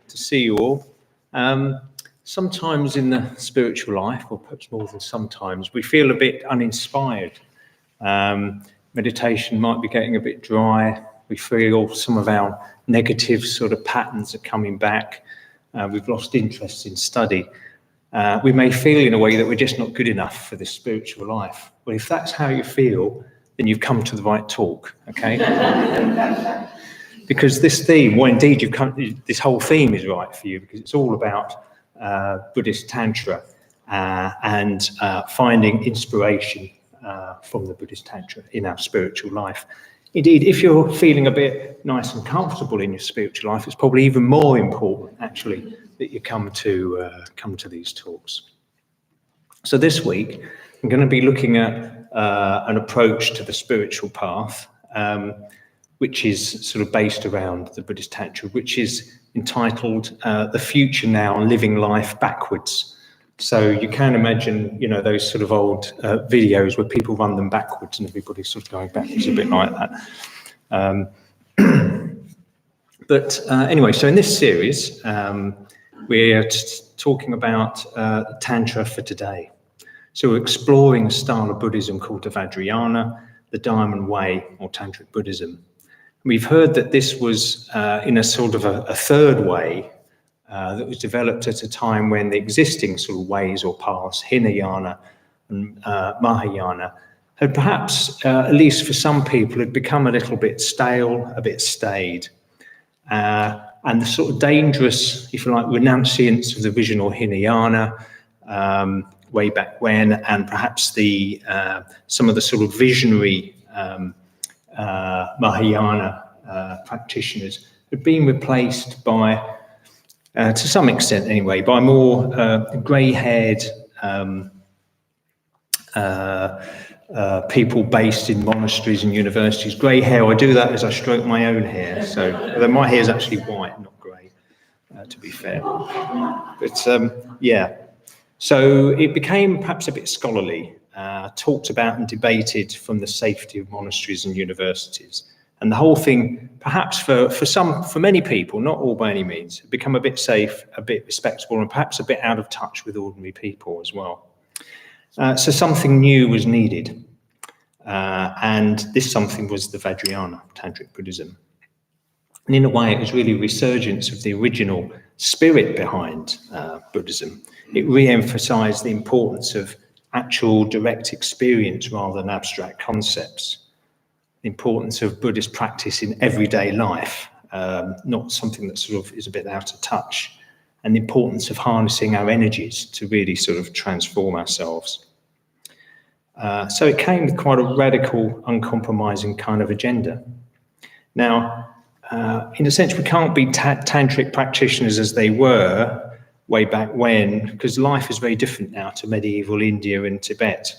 to see you all. Sometimes in the spiritual life, or perhaps more than sometimes, we feel a bit uninspired. Meditation might be getting a bit dry. We feel some of our negative sort of patterns are coming back. We've lost interest in study. We may feel in a way that we're just not good enough for this spiritual life. Well, if that's how you feel, then you've come to the right talk, okay? Because this theme, well, indeed, this whole theme is right for you, because it's all about Buddhist Tantra and finding inspiration from the Buddhist Tantra in our spiritual life. Indeed, if you're feeling a bit nice and comfortable in your spiritual life, it's probably even more important, actually, that you come to these talks. So this week, I'm going to be looking at an approach to the spiritual path, which is sort of based around the Buddhist Tantra, which is entitled The Future Now, Living Life Backwards. So you can imagine, you know, those sort of old videos where people run them backwards and everybody's sort of going backwards, a bit like that. But anyway, so in this series, we're talking about Tantra for today. So we're exploring a style of Buddhism called the Vajrayana, the Diamond Way, or Tantric Buddhism. We've heard that this was in a sort of a third way that was developed at a time when the existing sort of ways or paths, Hinayana and Mahayana, had perhaps, at least for some people, had become a little bit stale, a bit staid. And the sort of dangerous, if you like, renunciance of the original Hinayana way back when, and perhaps the some of the sort of visionary Mahayana practitioners had been replaced by, to some extent anyway, by more grey-haired people based in monasteries and universities. Grey hair, I do that as I stroke my own hair, so although my hair is actually white, not grey, to be fair. But yeah, so it became perhaps a bit scholarly, talked about and debated from the safety of monasteries and universities. And the whole thing, perhaps for many people, not all by any means, had become a bit safe, a bit respectable, and perhaps a bit out of touch with ordinary people as well. So something new was needed. And this something was the Vajrayana, Tantric Buddhism. And in a way, it was really a resurgence of the original spirit behind Buddhism. It re-emphasized the importance of actual direct experience rather than abstract concepts. The importance of Buddhist practice in everyday life, not something that sort of is a bit out of touch, and the importance of harnessing our energies to really sort of transform ourselves. So it came with quite a radical, uncompromising kind of agenda. Now, in a sense, we can't be tantric practitioners as they were way back when, because life is very different now to medieval India and Tibet.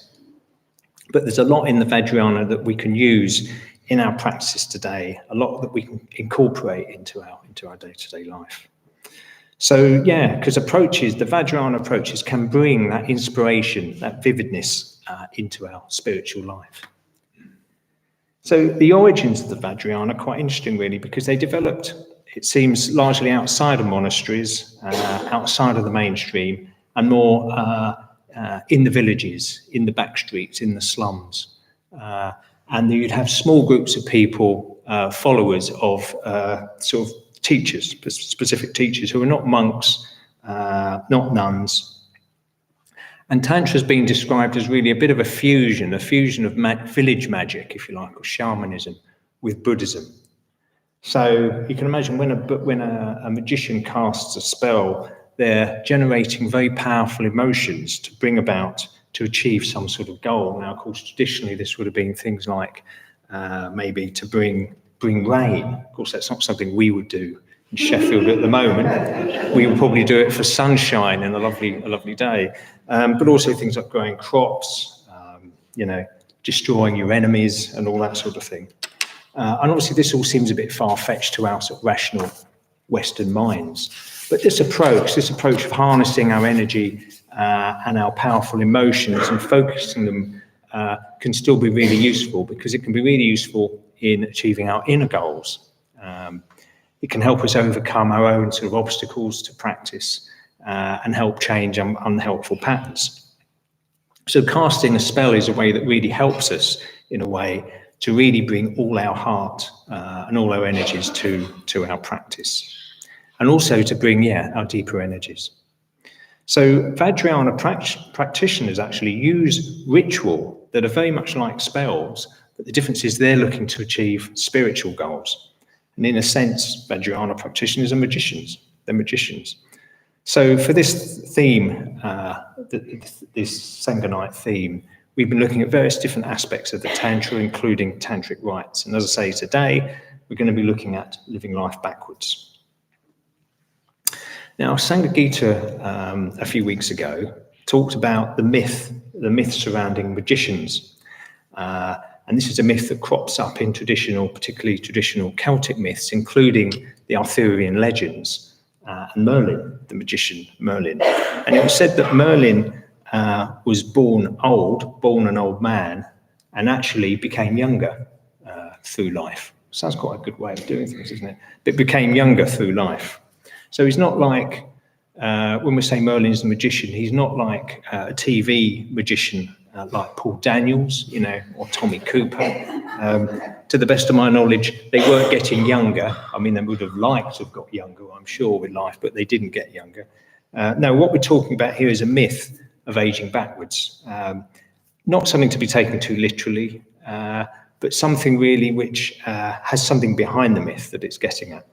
But there's a lot in the Vajrayana that we can use in our practice today, a lot that we can incorporate into our day-to-day life. So yeah, because the Vajrayana approaches can bring that inspiration, that vividness into our spiritual life. So the origins of the Vajrayana are quite interesting, really, because they developed, it seems, largely outside of monasteries, outside of the mainstream, and more in the villages, in the back streets, in the slums. And you'd have small groups of people, followers of sort of teachers, specific teachers, who are not monks, not nuns. And Tantra has been described as really a bit of a fusion of village magic, if you like, or shamanism, with Buddhism. So you can imagine when a magician casts a spell, they're generating very powerful emotions to achieve some sort of goal. Now, of course, traditionally this would have been things like maybe to bring rain. Of course, that's not something we would do in Sheffield at the moment. We would probably do it for sunshine and a lovely day. But also things like growing crops, destroying your enemies and all that sort of thing. And obviously this all seems a bit far-fetched to our sort of rational Western minds. But this approach of harnessing our energy and our powerful emotions and focusing them can still be really useful, because it can be really useful in achieving our inner goals. It can help us overcome our own sort of obstacles to practice and help change unhelpful patterns. So casting a spell is a way that really helps us, in a way, to really bring all our heart and all our energies to our practice, and also to bring, our deeper energies. So Vajrayana practitioners actually use ritual that are very much like spells, but the difference is they're looking to achieve spiritual goals. And in a sense, Vajrayana practitioners are magicians. They're magicians. So for this theme, this Sangha Night theme, we've been looking at various different aspects of the Tantra, including Tantric rites. And as I say, today, we're going to be looking at living life backwards. Now, Sangha Gita, a few weeks ago, talked about the myth surrounding magicians. And this is a myth that crops up in particularly traditional Celtic myths, including the Arthurian legends, and Merlin, the magician Merlin. And it was said that Merlin was born an old man, and actually became younger through life. Sounds quite a good way of doing things, isn't it? But became younger through life. So he's not like, when we say Merlin's the magician, he's not like a TV magician like Paul Daniels, or Tommy Cooper. To the best of my knowledge, they weren't getting younger. I mean, they would have liked to have got younger, I'm sure, with life, but they didn't get younger. No, what we're talking about here is a myth of aging backwards. Not something to be taken too literally, but something really which has something behind the myth that it's getting at.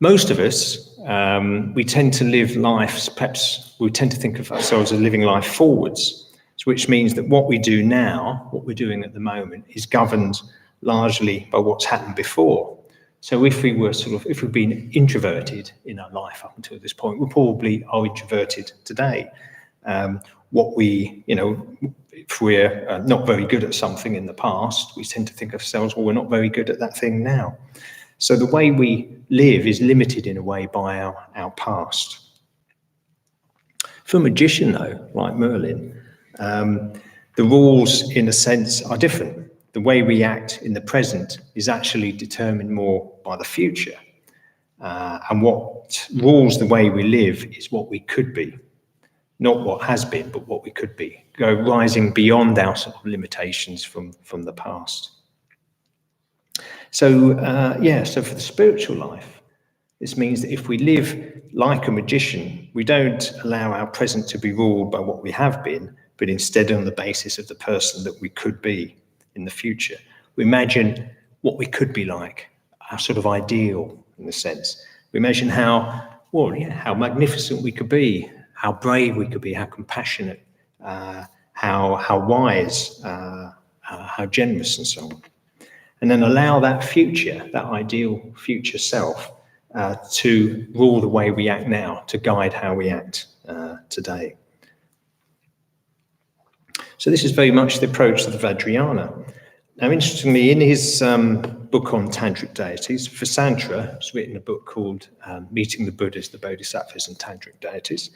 Most of us, we tend to live life, perhaps we tend to think of ourselves as living life forwards, which means that what we do now, what we're doing at the moment, is governed largely by what's happened before. So if we've been introverted in our life up until this point, we probably are introverted today. If we're not very good at something in the past, we tend to think of ourselves, well, we're not very good at that thing now. So the way we live is limited in a way by our past. For a magician, though, like Merlin, the rules, in a sense, are different. The way we act in the present is actually determined more by the future. And what rules the way we live is what we could be. Not what has been, but what we could be. Rising beyond our sort of limitations from the past. So for the spiritual life, this means that if we live like a magician, we don't allow our present to be ruled by what we have been, but instead on the basis of the person that we could be in the future. We imagine what we could be like, our sort of ideal, in a sense. We imagine how magnificent we could be, how brave we could be, how compassionate, how wise, how generous, and so on. And then allow that future, that ideal future self, to rule the way we act now, to guide how we act today. So this is very much the approach to the Vajrayana. Now, interestingly, in his book on Tantric deities, Vasantra has written a book called Meeting the Buddhas, the Bodhisattvas and Tantric deities,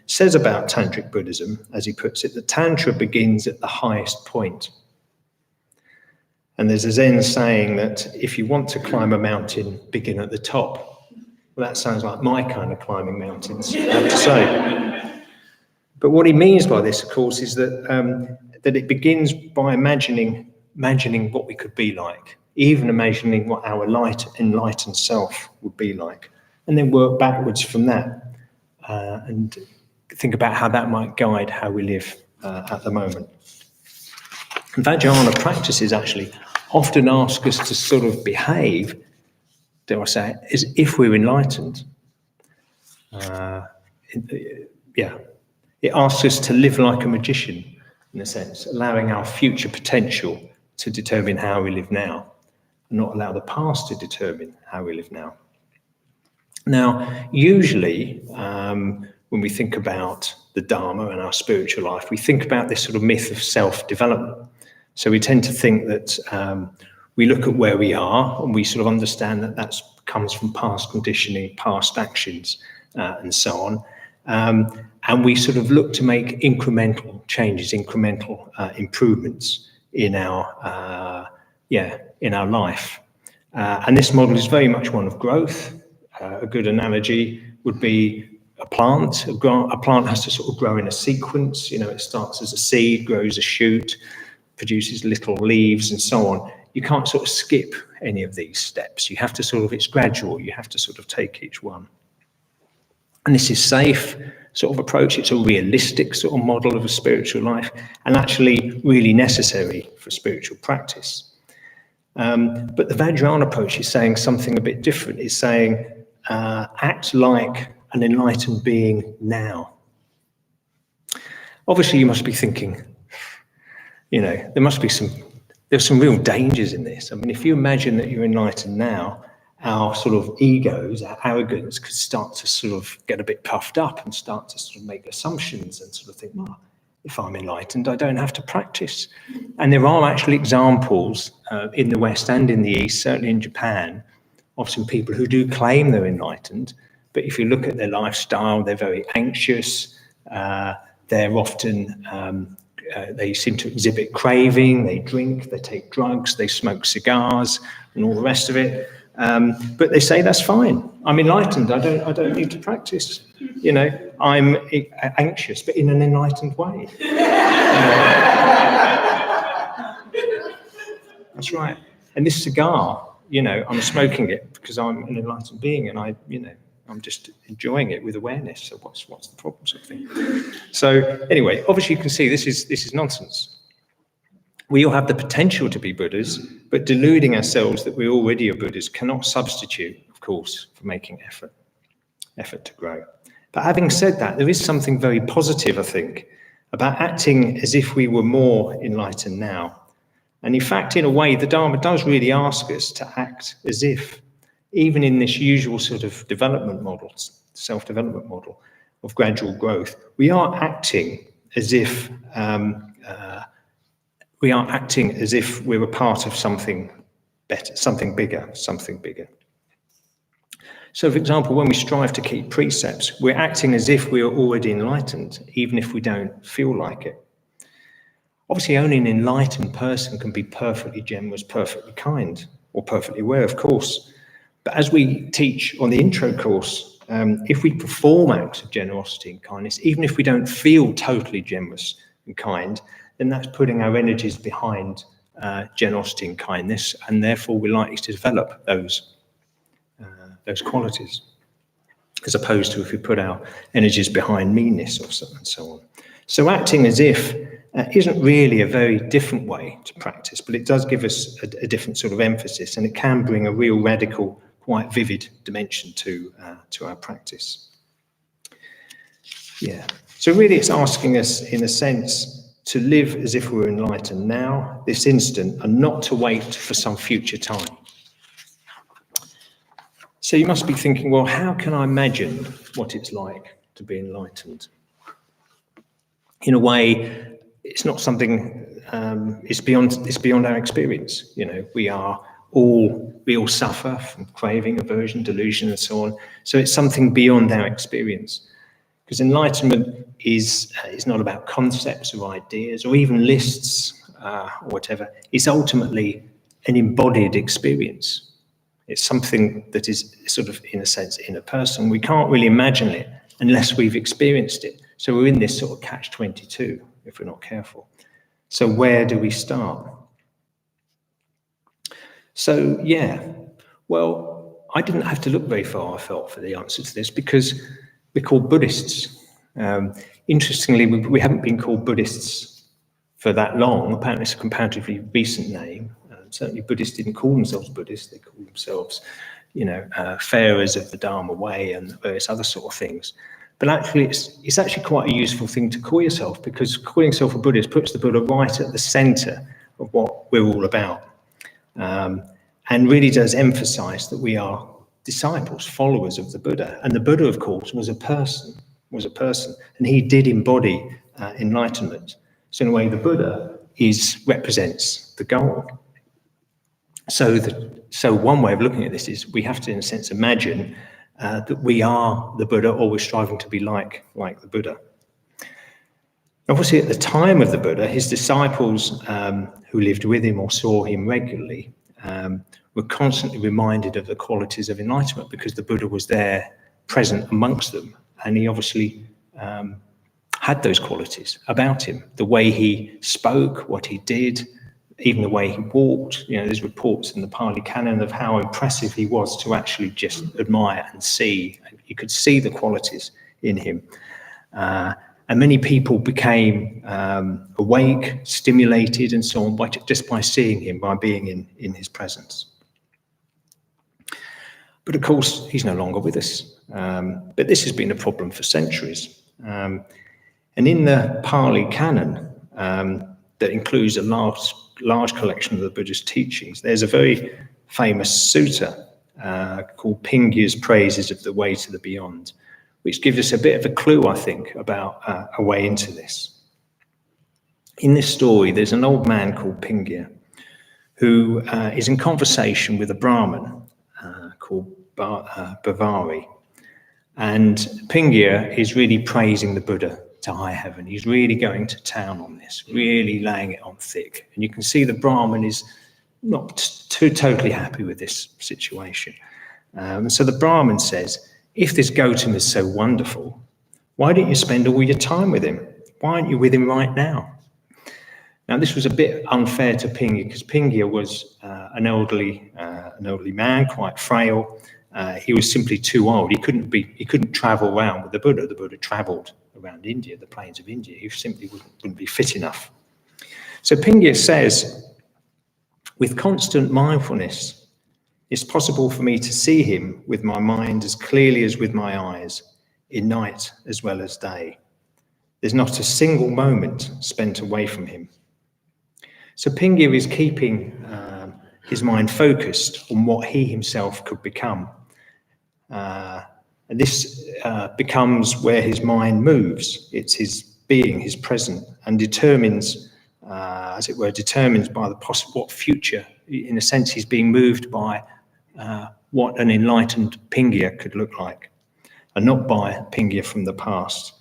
says about Tantric Buddhism, as he puts it, that Tantra begins at the highest point. And there's a Zen saying that if you want to climb a mountain, begin at the top. Well, that sounds like my kind of climbing mountains, I have to say. But what he means by this, of course, is that it begins by imagining what we could be like, even imagining what our enlightened self would be like, and then work backwards from that and think about how that might guide how we live at the moment. And Vajrayana practices actually often ask us to sort of behave, dare I say, as if we're enlightened. It asks us to live like a magician, in a sense, allowing our future potential to determine how we live now, and not allow the past to determine how we live now. Now, usually, when we think about the Dharma and our spiritual life, we think about this sort of myth of self-development. So we tend to think that we look at where we are and we sort of understand that comes from past conditioning, past actions, and so on. And we sort of look to make incremental changes, incremental improvements in our life. And this model is very much one of growth. A good analogy would be a plant. A plant has to sort of grow in a sequence. It starts as a seed, grows a shoot, produces little leaves and so on. You can't sort of skip any of these steps. You have to it's gradual. You have to sort of take each one. And this is safe sort of approach. It's a realistic sort of model of a spiritual life and actually really necessary for spiritual practice. But the Vajrayana approach is saying something a bit different. It's saying, act like an enlightened being now. Obviously, you must be thinking, there's some real dangers in this. I mean, if you imagine that you're enlightened now, our sort of egos, our arrogance could start to sort of get a bit puffed up and start to sort of make assumptions and sort of think, well, if I'm enlightened, I don't have to practice. And there are actually examples in the West and in the East, certainly in Japan, of some people who do claim they're enlightened. But if you look at their lifestyle, they're very anxious. They're often, they seem to exhibit craving. They drink, they take drugs, they smoke cigars and all the rest of it. But they say that's fine. I'm enlightened. I don't need to practice. I'm anxious, but in an enlightened way. That's right. And this cigar, I'm smoking it because I'm an enlightened being, and I'm just enjoying it with awareness. So what's the problem, sort of thing? So anyway, obviously you can see this is nonsense. We all have the potential to be Buddhas, but deluding ourselves that we already are Buddhas cannot substitute, of course, for making effort to grow. But having said that, there is something very positive, I think, about acting as if we were more enlightened now. And in fact, in a way, the Dharma does really ask us to act as if, even in this usual sort of development model, self-development model of gradual growth, we are acting as if we're a part of something better, something bigger. So, for example, when we strive to keep precepts, we're acting as if we are already enlightened, even if we don't feel like it. Obviously, only an enlightened person can be perfectly generous, perfectly kind, or perfectly aware, of course. But as we teach on the intro course, if we perform acts of generosity and kindness, even if we don't feel totally generous and kind, then that's putting our energies behind generosity and kindness, and therefore we're likely to develop those qualities, as opposed to if we put our energies behind meanness or so and so on. So acting as if isn't really a very different way to practice, but it does give us a different sort of emphasis, and it can bring a real radical, quite vivid dimension to our practice. Yeah. So really it's asking us, in a sense, to live as if we're enlightened now, this instant, and not to wait for some future time. So you must be thinking, well, how can I imagine what it's like to be enlightened? In a way, it's not something, it's beyond our experience. We all suffer from craving, aversion, delusion, and so on. So it's something beyond our experience. Because enlightenment is not about concepts or ideas or even lists or whatever. It's ultimately an embodied experience. It's something that is sort of, in a sense, in a person. We can't really imagine it unless we've experienced it. So we're in this sort of catch-22 if we're not careful. So where do we start? So, well, I didn't have to look very far, I felt, for the answer to this, because we're called Buddhists. Interestingly, we haven't been called Buddhists for that long. Apparently it's a comparatively recent name. Certainly Buddhists didn't call themselves Buddhists. They called themselves, farers of the Dharma way and various other sort of things. But actually, it's actually quite a useful thing to call yourself, because calling yourself a Buddhist puts the Buddha right at the center of what we're all about. And really does emphasize that we are disciples, followers of the Buddha. And the Buddha, of course, was a person, and he did embody enlightenment. So in a way, the Buddha represents the goal. So one way of looking at this is we have to, in a sense, imagine that we are the Buddha, or we're striving to be like the Buddha. Obviously, at the time of the Buddha, his disciples who lived with him or saw him regularly were constantly reminded of the qualities of enlightenment because the Buddha was there present amongst them. And he obviously had those qualities about him. The way he spoke, what he did, even the way he walked. There's reports in the Pali Canon of how impressive he was to actually just admire and see. You could see the qualities in him. And many people became awake, stimulated, and so on just by seeing him, by being in his presence. But of course, he's no longer with us. But this has been a problem for centuries. And in the Pali Canon, that includes a large collection of the Buddhist teachings, there's a very famous sutta called Pingya's Praises of the Way to the Beyond, which gives us a bit of a clue, I think, about a way into this. In this story, there's an old man called Pingya who is in conversation with a Brahmin called Bavari. And Pingya is really praising the Buddha to high heaven. He's really going to town on this, really laying it on thick. And you can see the Brahmin is not too totally happy with this situation. And so the Brahmin says, if this Gautam is so wonderful, why don't you spend all your time with him? Why aren't you with him right now? Now, this was a bit unfair to Pingya because Pingya was an elderly man, quite frail. He was simply too old. He couldn't travel around with the Buddha. The Buddha travelled around India, the plains of India. He simply wouldn't be fit enough. So Pingya says, with constant mindfulness, it's possible for me to see him with my mind as clearly as with my eyes, in night as well as day. There's not a single moment spent away from him. So Pingya is keeping his mind focused on what he himself could become. And this becomes where his mind moves. It's his being, his present, and determines, as it were, by what future. In a sense, he's being moved by what an enlightened Pingya could look like, and not by Pingya from the past,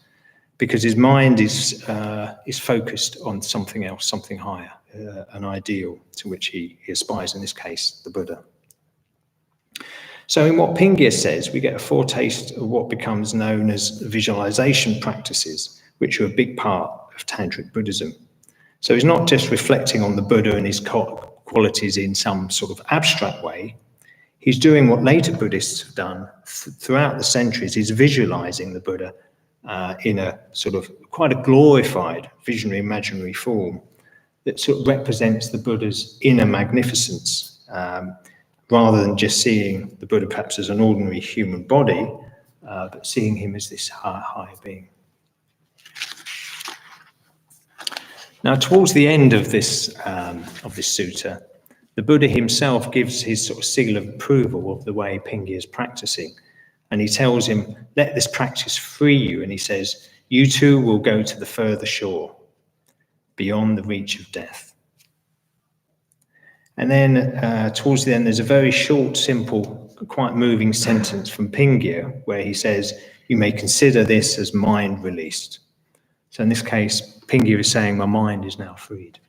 because his mind is focused on something else, something higher, an ideal to which he aspires, in this case, the Buddha. So in what Pingya says, we get a foretaste of what becomes known as visualization practices, which are a big part of Tantric Buddhism. So he's not just reflecting on the Buddha and his qualities in some sort of abstract way. He's doing what later Buddhists have done throughout the centuries. He's visualizing the Buddha in a sort of quite a glorified visionary imaginary form that sort of represents the Buddha's inner magnificence, rather than just seeing the Buddha perhaps as an ordinary human body, but seeing him as this higher being. Now, towards the end of this sutta, the Buddha himself gives his sort of seal of approval of the way Pingya is practicing. And he tells him, let this practice free you. And he says, you too will go to the further shore, beyond the reach of death. And then towards the end, there's a very short, simple, quite moving sentence from Pingya where he says, you may consider this as mind released. So in this case, Pingya is saying, my mind is now freed.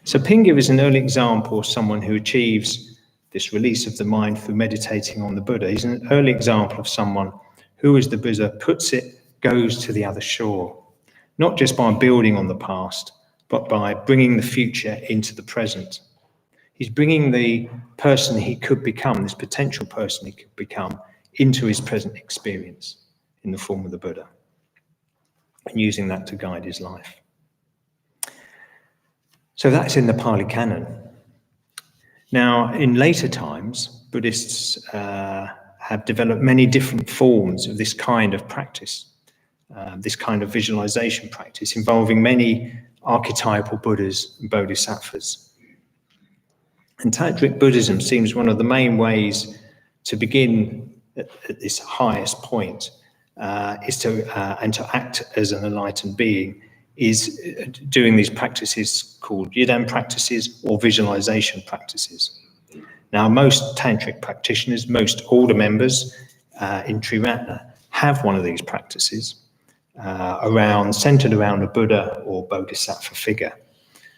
So Pingya is an early example of someone who achieves this release of the mind through meditating on the Buddha. He's an early example of someone who, as the Buddha puts it, goes to the other shore, not just by building on the past, but by bringing the future into the present. He's bringing the person he could become, this potential person he could become, into his present experience in the form of the Buddha, and using that to guide his life. So that's in the Pali Canon. Now, in later times, Buddhists have developed many different forms of this kind of practice, this kind of visualization practice, involving many archetypal Buddhas and Bodhisattvas. And Tantric Buddhism seems one of the main ways to begin at this highest point, is to act as an enlightened being, is doing these practices called yidam practices or visualization practices. Now, most Tantric practitioners, most order members in Triratna have one of these practices centered around a Buddha or Bodhisattva figure.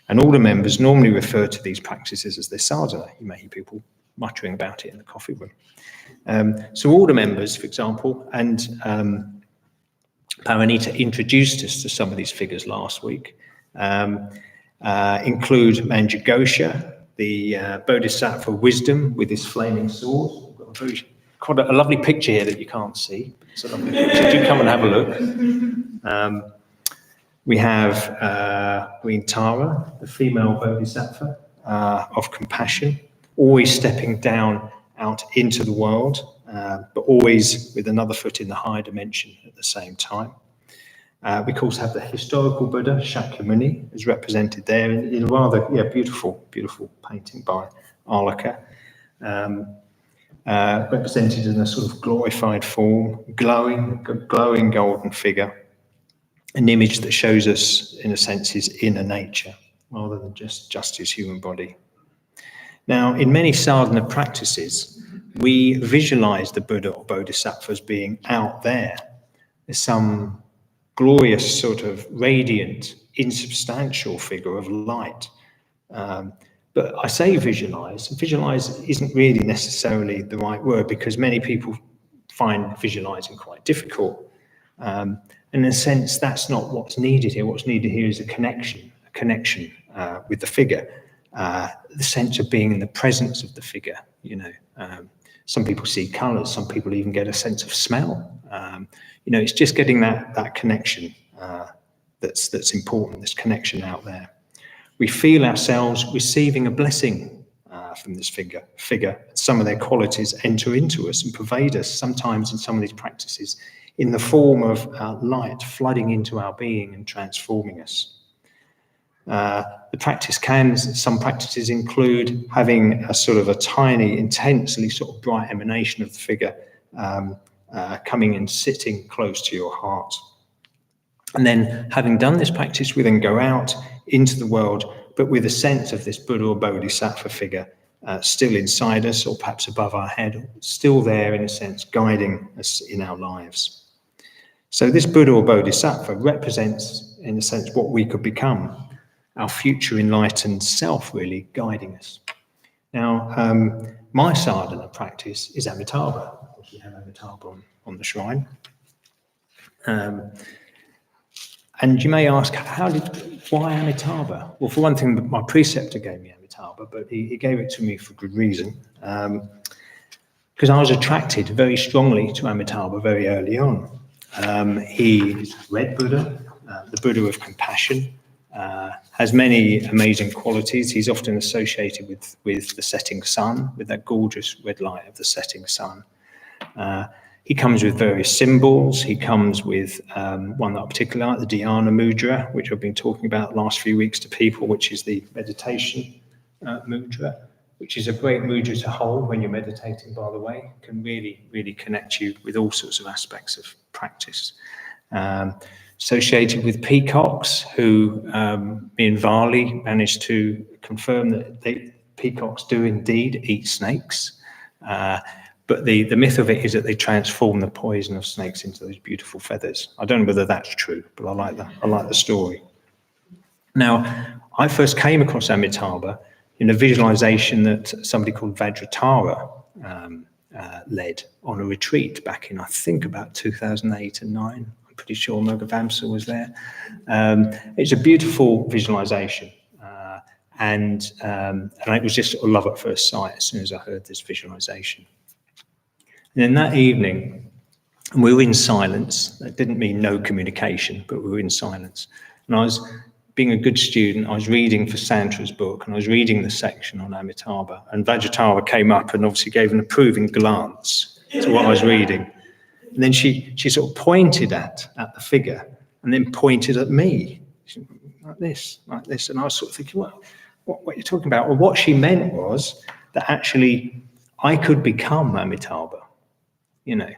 And all the members normally refer to these practices as their sadhana. You may hear people muttering about it in the coffee room. So all the members, for example, and Paranita introduced us to some of these figures last week, include Manjughosha, the Bodhisattva wisdom with his flaming sword. We've got quite a lovely picture here that you can't see. It's a lovely picture. Do come and have a look. We have Queen Tara, the female Bodhisattva of compassion, always stepping down out into the world, but always with another foot in the higher dimension at the same time. We of course have the historical Buddha, Shakyamuni, is represented there in a rather beautiful painting by Arlaka, represented in a sort of glorified form, glowing golden figure, an image that shows us, in a sense, his inner nature, rather than just his human body. Now, in many sadhana practices, we visualize the Buddha or Bodhisattva as being out there. There's some glorious sort of radiant, insubstantial figure of light. But I say visualize. Visualize isn't really necessarily the right word, because many people find visualizing quite difficult. In a sense, that's not what's needed here. What's needed here is a connection with the figure, the sense of being in the presence of the figure. Some people see colours. Some people even get a sense of smell. It's just getting that connection that's important. This connection out there. We feel ourselves receiving a blessing from this figure. Some of their qualities enter into us and pervade us. Sometimes in some of these practices, in the form of light flooding into our being and transforming us. Some practices include having a sort of a tiny, intensely sort of bright emanation of the figure coming and sitting close to your heart. And then, having done this practice, we then go out into the world, but with a sense of this Buddha or Bodhisattva figure still inside us, or perhaps above our head, still there in a sense, guiding us in our lives. So this Buddha or Bodhisattva represents, in a sense, what we could become, our future enlightened self, really guiding us. Now, my sadhana practice is Amitabha. We have Amitabha on the shrine. And you may ask, why Amitabha? Well, for one thing, my preceptor gave me Amitabha, but he gave it to me for good reason. Because I was attracted very strongly to Amitabha very early on. He is Red Buddha, the Buddha of compassion, has many amazing qualities. He's often associated with the setting sun, with that gorgeous red light of the setting sun. He comes with various symbols. He comes with one that I particularly like, the Dhyana Mudra, which I've been talking about the last few weeks to people, which is the meditation mudra, which is a great mudra to hold when you're meditating, by the way. It can really, really connect you with all sorts of aspects of practice. Associated with peacocks, who me and Vali managed to confirm that peacocks do indeed eat snakes. But the myth of it is that they transform the poison of snakes into those beautiful feathers. I don't know whether that's true, but I like the story. Now, I first came across Amitabha in a visualization that somebody called Vajratara led on a retreat back in, I think, about 2008 and 9. I'm pretty sure Mogavamsa was there. It's a beautiful visualization. And it was just sort of love at first sight as soon as I heard this visualization. And then that evening, we were in silence. That didn't mean no communication, but we were in silence. And I was, being a good student, I was reading for Santra's book, and I was reading the section on Amitabha. And Vajratara came up and obviously gave an approving glance to what I was reading. And then she sort of pointed at the figure, and then pointed at me, like this. And I was sort of thinking, what are you talking about? Well, what she meant was that actually I could become Amitabha. And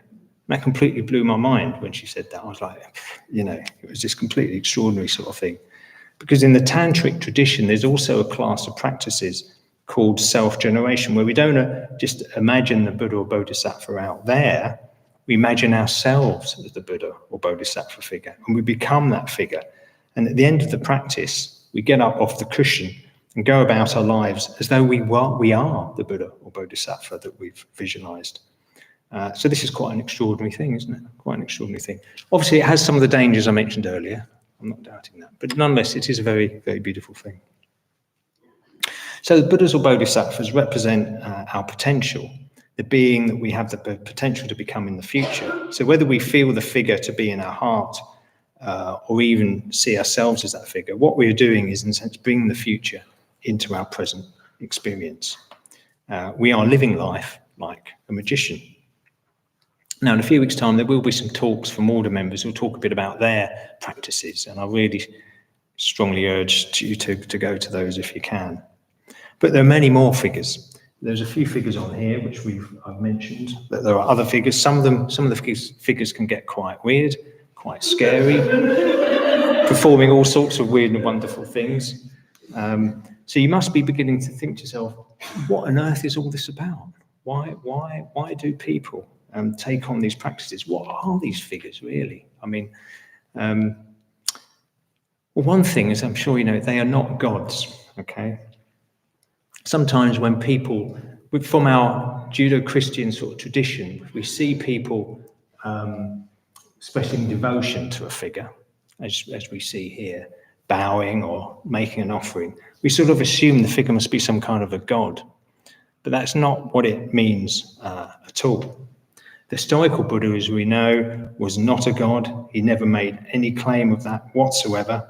that completely blew my mind when she said that. I was like, it was this completely extraordinary sort of thing. Because in the tantric tradition, there's also a class of practices called self-generation, where we don't just imagine the Buddha or Bodhisattva out there. We imagine ourselves as the Buddha or Bodhisattva figure, and we become that figure. And at the end of the practice, We get up off the cushion and go about our lives as though we are the Buddha or Bodhisattva that we've visualized. So this is quite an extraordinary thing, isn't it? Quite an extraordinary thing. Obviously, it has some of the dangers I mentioned earlier. I'm not doubting that. But nonetheless, it is a very, very beautiful thing. So the Buddhas or Bodhisattvas represent our potential, the being that we have the potential to become in the future. So whether we feel the figure to be in our heart or even see ourselves as that figure, what we're doing is, in a sense, bringing the future into our present experience. We are living life like a magician. Now, in a few weeks' time, there will be some talks from order members who'll talk a bit about their practices, and I really strongly urge you to go to those if you can. But there are many more figures. There's a few figures on here which I've mentioned, but there are other figures. Some of the figures can get quite weird, quite scary, performing all sorts of weird and wonderful things. So you must be beginning to think to yourself, what on earth is all this about? Why do people take on these practices? What are these figures really? I mean, well, one thing is, I'm sure you know, they are not gods, okay? Sometimes when people, from our Judeo-Christian sort of tradition, we see people expressing devotion to a figure, as we see here, bowing or making an offering. We sort of assume the figure must be some kind of a god, but that's not what it means at all. The stoical Buddha, as we know, was not a god. He never made any claim of that whatsoever.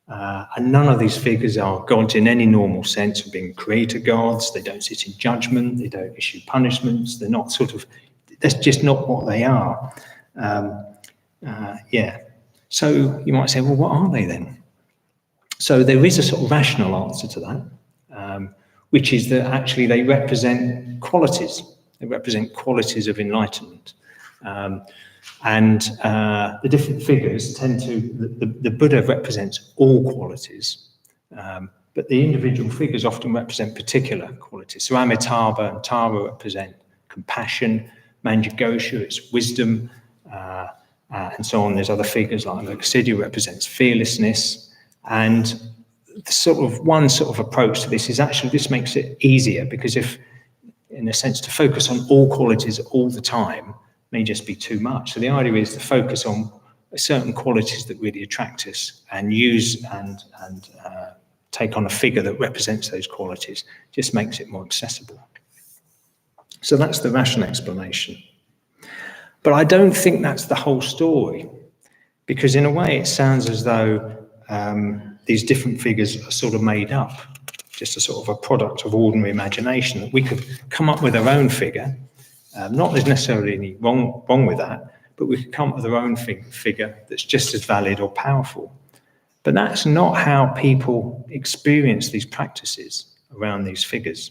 And none of these figures are gods in any normal sense of being creator gods. They don't sit in judgment. They don't issue punishments. They're not that's just not what they are. So you might say, well, what are they then? So there is a sort of rational answer to that, which is that actually they represent qualities. They represent qualities of enlightenment. And the different figures tend to, the Buddha represents all qualities, but the individual figures often represent particular qualities. So Amitabha and Tara represent compassion, Manjughosha, it's wisdom, and so on. There's other figures like Siddhi represents fearlessness, and one sort of approach to this is actually, this makes it easier, because if, in a sense, to focus on all qualities all the time may just be too much. So the idea is to focus on certain qualities that really attract us and use and take on a figure that represents those qualities. Just makes it more accessible. So that's the rational explanation. But I don't think that's the whole story, because in a way it sounds as though these different figures are sort of made up, just a sort of a product of ordinary imagination, that we could come up with our own figure. Not there's necessarily any wrong with that, but we could come up with our own figure that's just as valid or powerful. But that's not how people experience these practices around these figures.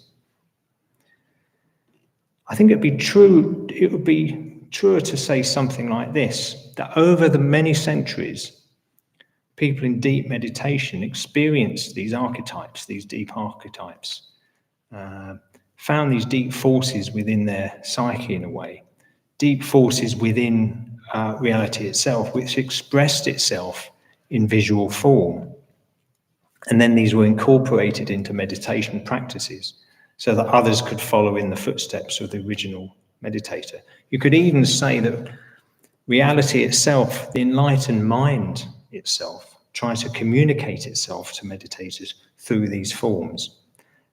I think it would be truer to say something like this, that over the many centuries, people in deep meditation experienced these archetypes, these deep archetypes, found these deep forces within their psyche in a way, deep forces within reality itself, which expressed itself in visual form. And then these were incorporated into meditation practices so that others could follow in the footsteps of the original meditator. You could even say that reality itself, the enlightened mind itself, tries to communicate itself to meditators through these forms.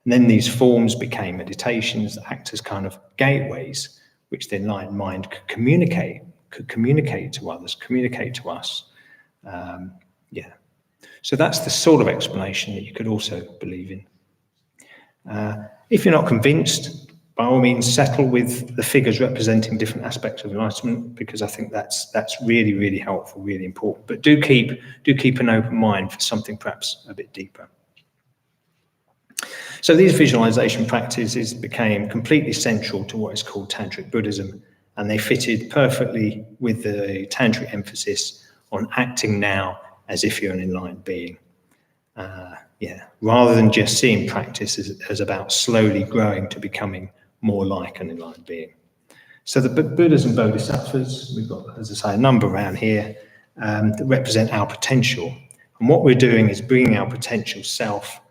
And then these forms became meditations that act as kind of gateways, which the enlightened mind could communicate to others, communicate to us. So that's the sort of explanation that you could also believe in. If you're not convinced, by all means, settle with the figures representing different aspects of enlightenment, because I think that's really, really helpful, really important. But do keep an open mind for something perhaps a bit deeper. So these visualization practices became completely central to what is called Tantric Buddhism, and they fitted perfectly with the Tantric emphasis on acting now as if you're an enlightened being. Rather than just seeing practice as about slowly growing to becoming more like an enlightened being. So the Buddhas and Bodhisattvas, we've got, as I say, a number around here that represent our potential. And what we're doing is bringing our potential self,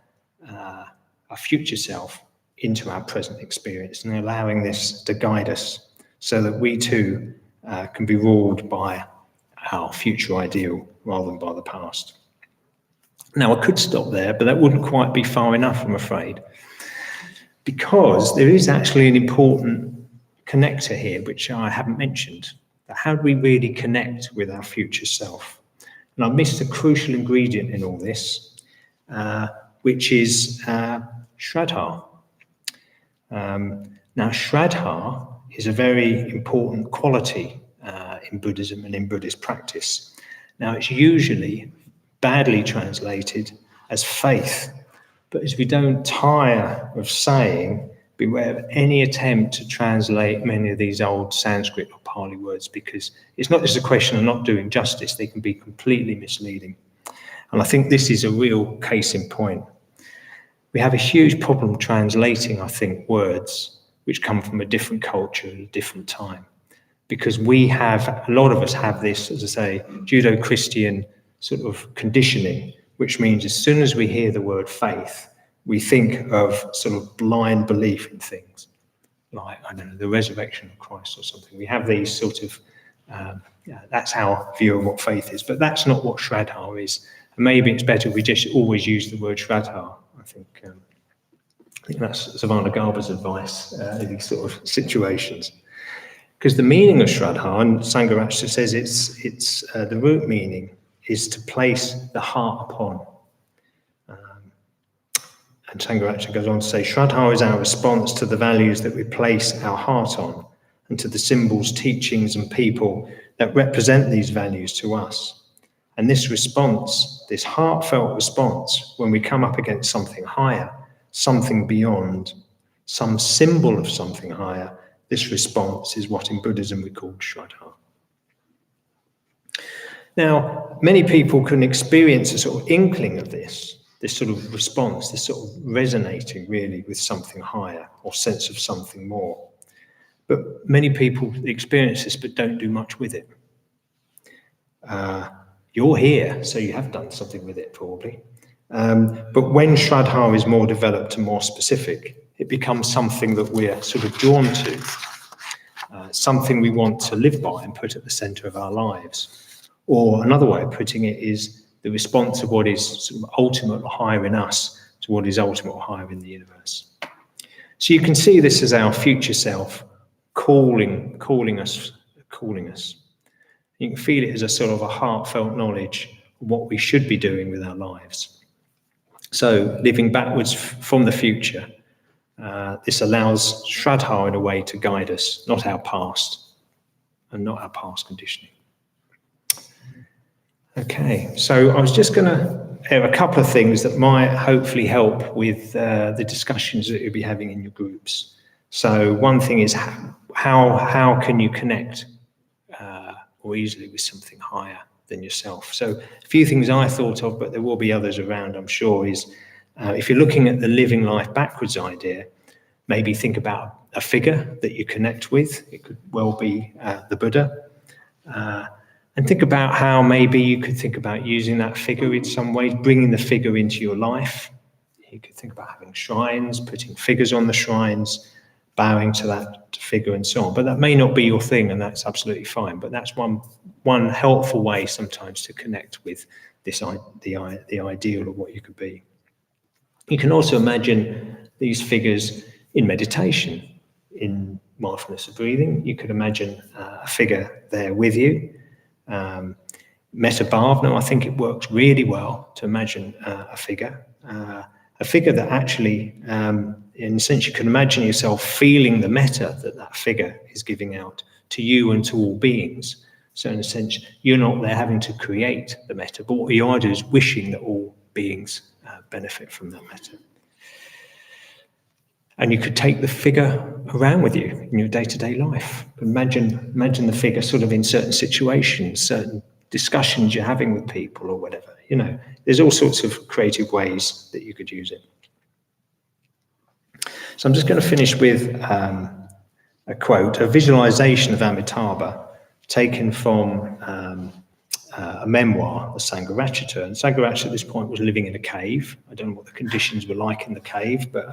our future self, into our present experience and allowing this to guide us so that we too can be ruled by our future ideal rather than by the past. Now, I could stop there, but that wouldn't quite be far enough, I'm afraid, because there is actually an important connector here, which I haven't mentioned. How do we really connect with our future self? And I missed a crucial ingredient in all this, which is Shraddha. Now, Shraddha is a very important quality in Buddhism and in Buddhist practice. Now, it's usually badly translated as faith, but as we don't tire of saying, beware of any attempt to translate many of these old Sanskrit or Pali words, because it's not just a question of not doing justice, they can be completely misleading. And I think this is a real case in point. We have a huge problem translating, I think, words which come from a different culture at a different time. Because a lot of us have this, as I say, Judeo-Christian sort of conditioning, which means as soon as we hear the word faith, we think of sort of blind belief in things, like, I don't know, the resurrection of Christ or something. We have these sort of, that's our view of what faith is, but that's not what Shraddha is. And maybe it's better if we just always use the word Shraddha. I think that's Savannah Garber's advice in these sort of situations. Because the meaning of Shraddha, and Sangha says it's the root meaning is to place the heart upon. And Sangha goes on to say, Shraddha is our response to the values that we place our heart on and to the symbols, teachings and people that represent these values to us. And this response, this heartfelt response, when we come up against something higher, something beyond, some symbol of something higher, this response is what in Buddhism we call Shraddha. Now, many people can experience a sort of inkling of this sort of response, this sort of resonating really with something higher or sense of something more. But many people experience this but don't do much with it. You're here, so you have done something with it probably. But when Shraddha is more developed and more specific, it becomes something that we're sort of drawn to, something we want to live by and put at the centre of our lives. Or another way of putting it is the response of what is sort of ultimate or higher in us to what is ultimate or higher in the universe. So you can see this as our future self calling us. You can feel it as a sort of a heartfelt knowledge of what we should be doing with our lives. So living backwards from the future, this allows Shraddha in a way to guide us, not our past and not our past conditioning. Okay, so I was just going to have a couple of things that might hopefully help with the discussions that you'll be having in your groups. So one thing is how can you connect more easily with something higher than yourself? So a few things I thought of, but there will be others around, I'm sure, is if you're looking at the living life backwards idea, maybe think about a figure that you connect with. It could well be the Buddha. And think about how maybe you could think about using that figure in some ways, bringing the figure into your life. You could think about having shrines, putting figures on the shrines, bowing to that figure and so on. But that may not be your thing, and that's absolutely fine. But that's one helpful way sometimes to connect with this the ideal of what you could be. You can also imagine these figures in meditation, in mindfulness of breathing. You could imagine a figure there with you. Metta Bhavana, I think it works really well to imagine a figure that actually, in a sense, you can imagine yourself feeling the metta that figure is giving out to you and to all beings. So in a sense, you're not there having to create the metta, but what you are doing is wishing that all beings benefit from that metta. And you could take the figure around with you in your day-to-day life. Imagine the figure sort of in certain situations, certain discussions you're having with people or whatever. You know, there's all sorts of creative ways that you could use it. So I'm just going to finish with a quote, a visualization of Amitabha taken from a memoir, the Sangha. And Sangha at this point was living in a cave. I don't know what the conditions were like in the cave, but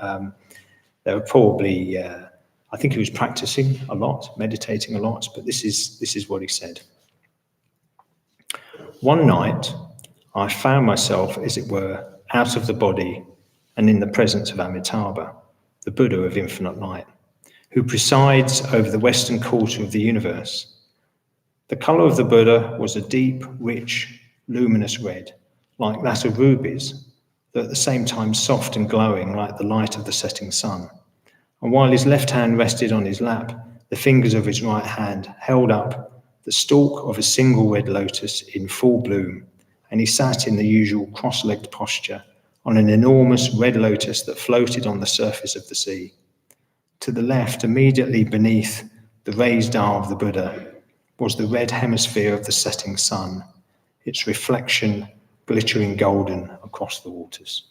they were probably, I think he was practicing a lot, meditating a lot, but this is what he said. One night, I found myself, as it were, out of the body and in the presence of Amitabha, the Buddha of infinite light, who presides over the western quarter of the universe. The colour of the Buddha was a deep, rich, luminous red, like that of rubies, though at the same time soft and glowing like the light of the setting sun. And while his left hand rested on his lap, the fingers of his right hand held up the stalk of a single red lotus in full bloom, and he sat in the usual cross-legged posture on an enormous red lotus that floated on the surface of the sea. To the left, immediately beneath the raised eye of the Buddha, was the red hemisphere of the setting sun, its reflection glittering golden across the waters.